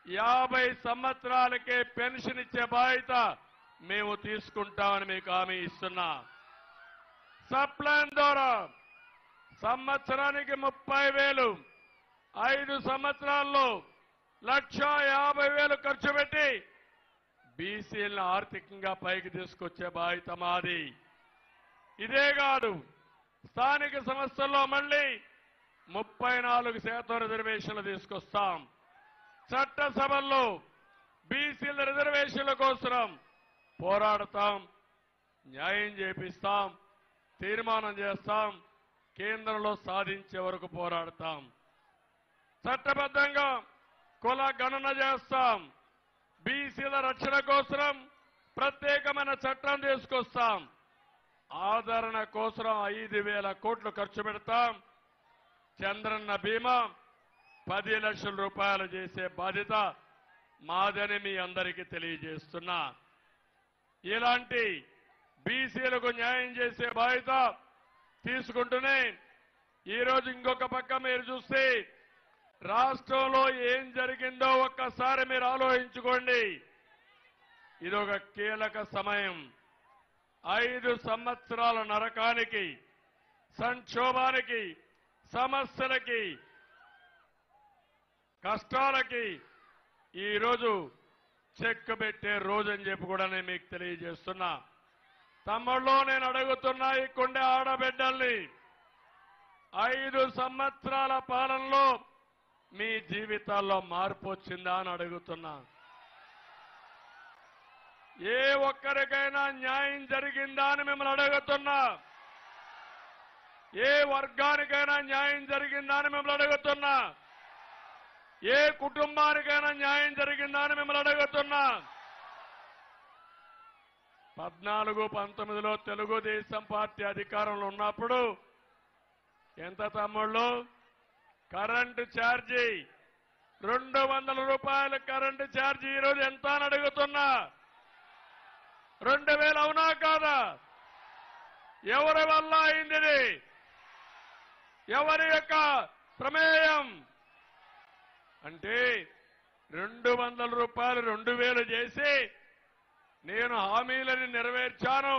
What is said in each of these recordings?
50 సంవత్సరాలకే పెన్షన్ ఇచ్చే బాధ్యత మేము తీసుకుంటామని మీకు హామీ ఇస్తున్నా. సబ్ ప్లాన్ ద్వారా సంవత్సరానికి 30,000, 5 సంవత్సరాల్లో 1,50,000 ఖర్చు పెట్టి బీసీలను ఆర్థికంగా పైకి తీసుకొచ్చే బాధ్యత మాది. ఇదే కాదు, స్థానిక సంస్థల్లో మళ్ళీ 34% రిజర్వేషన్లు తీసుకొస్తాం. చట్టసభల్లో బీసీల రిజర్వేషన్ల కోసం పోరాడతాం, న్యాయం చేపిస్తాం, తీర్మానం చేస్తాం, కేంద్రంలో సాధించే వరకు పోరాడతాం. చట్టబద్ధంగా కుల గణన చేస్తాం. బీసీల రక్షణ కోసం ప్రత్యేకమైన చట్టం తీసుకొస్తాం. ఆదరణ కోసం 5,000 కోట్లు ఖర్చు పెడతాం. చంద్రన్న బీమా 10 లక్షల రూపాయలు చేసే బాధ్యత మాదని మీ అందరికీ తెలియజేస్తున్నా. ఇలాంటి బీసీలకు న్యాయం చేసే బాధ్యత తీసుకుంటూనే ఈరోజు ఇంకొక పక్క మీరు చూస్తే రాష్ట్రంలో ఏం జరిగిందో ఒక్కసారి మీరు ఆలోచించుకోండి. ఇదొక కీలక సమయం. 5 సంవత్సరాల నరకానికి, సంక్షోభానికి, సమస్యలకి, కష్టాలకి ఈరోజు చెక్ పెట్టే రోజని చెప్పి కూడా నేను మీకు తెలియజేస్తున్నా. తమ్ముళ్ళు, నేను అడుగుతున్నా ఈ కొండే ఆడబిడ్డల్ని, 5 సంవత్సరాల పాలనలో మీ జీవితాల్లో మార్పు వచ్చిందా అని అడుగుతున్నా. ఏ ఒక్కరికైనా న్యాయం జరిగిందా అని మిమ్మల్ని అడుగుతున్నా. ఏ వర్గానికైనా న్యాయం జరిగిందా అని మిమ్మల్ని అడుగుతున్నా. ఏ కుటుంబానికైనా న్యాయం జరిగిందా అని మిమ్మల్ని అడుగుతున్నా. 14-19లో తెలుగుదేశం పార్టీ అధికారంలో ఉన్నప్పుడు ఎంత తమ్ముళ్ళు? కరెంటు ఛార్జీ 200 రూపాయల కరెంటు ఛార్జీ ఈరోజు ఎంత అని అడుగుతున్నా. 2,000 అవునా కాదా? ఎవరి వల్ల అయింది? ఎవరి యొక్క ప్రమేయం? అంటే 200 రూపాయలు 2,000 చేసి నేను హామీలను నెరవేర్చాను,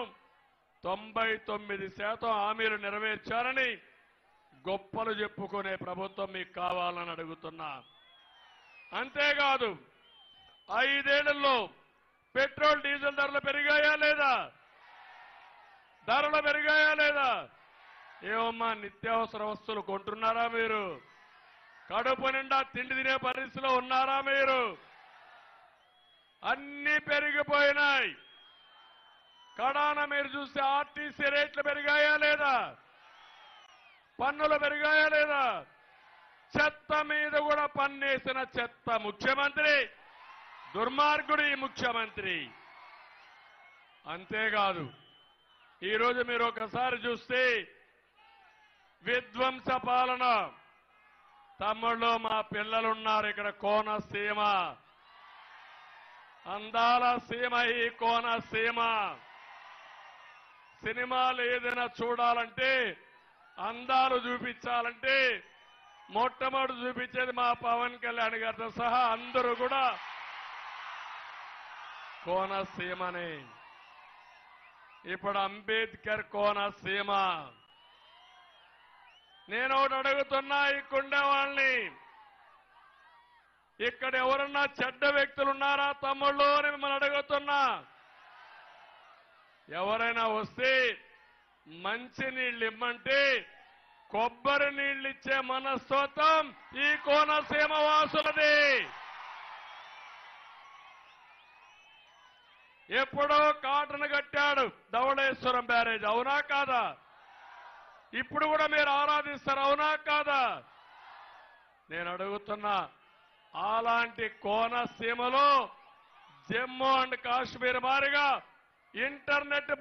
99% హామీలు నెరవేర్చానని గొప్పలు చెప్పుకునే ప్రభుత్వం మీకు కావాలని అడుగుతున్నా. అంతేకాదు, 5 ఏళ్లలో పెట్రోల్ డీజిల్ ధరలు పెరిగాయా లేదా? ధరలు పెరిగాయా లేదా? ఏమమ్మా, నిత్యావసర వస్తువులు కొంటున్నారా మీరు? కడుపు నిండా తిండి తినే పరిస్థితిలో ఉన్నారా మీరు? అన్ని పెరిగిపోయినాయి. కడాన మీరు చూస్తే ఆర్టీసీ రేట్లు పెరిగాయా లేదా? పన్నులు పెరిగాయా లేదా? చెత్త మీద కూడా పన్నేసిన చెత్త ముఖ్యమంత్రి, దుర్మార్గుడు ఈ ముఖ్యమంత్రి. అంతేకాదు, ఈరోజు మీరు ఒకసారి చూస్తే విధ్వంస పాలన. తమ్ముళ్ళు, మా పిల్లలున్నారు ఇక్కడ. కోనసీమ అందాల సీమ, ఈ కోనసీమ. సినిమాలు ఏదైనా చూడాలంటే, అందాలు చూపించాలంటే మొట్టమొదటి చూపించేది మా పవన్ కళ్యాణ్ గారితో సహా అందరూ కూడా కోనసీమనే. ఇప్పుడు అంబేద్కర్ కోనసీమ. నేను ఒకటి అడుగుతున్నా ఈ కుండే వాళ్ళని, ఇక్కడ ఎవరన్నా చెడ్డ వ్యక్తులు ఉన్నారా తమ్ముళ్ళు అని మిమ్మల్ని అడుగుతున్నా. ఎవరైనా వస్తే మంచి నీళ్లు ఇమ్మంటే కొబ్బరి నీళ్లు ఇచ్చే మనస్తత్వం ఈ కోనసీమ వాసులది. ఎప్పుడో కాటన్ కట్టాడు ధవళేశ్వరం బ్యారేజ్, అవునా కాదా? ఇప్పుడు కూడా మీరు ఆరాధిస్తారు, అవునా కాదా? నేను అడుగుతున్నా, అలాంటి కోనసీమలో జమ్మూ అండ్ కాశ్మీర్ మారిగా ఇంటర్నెట్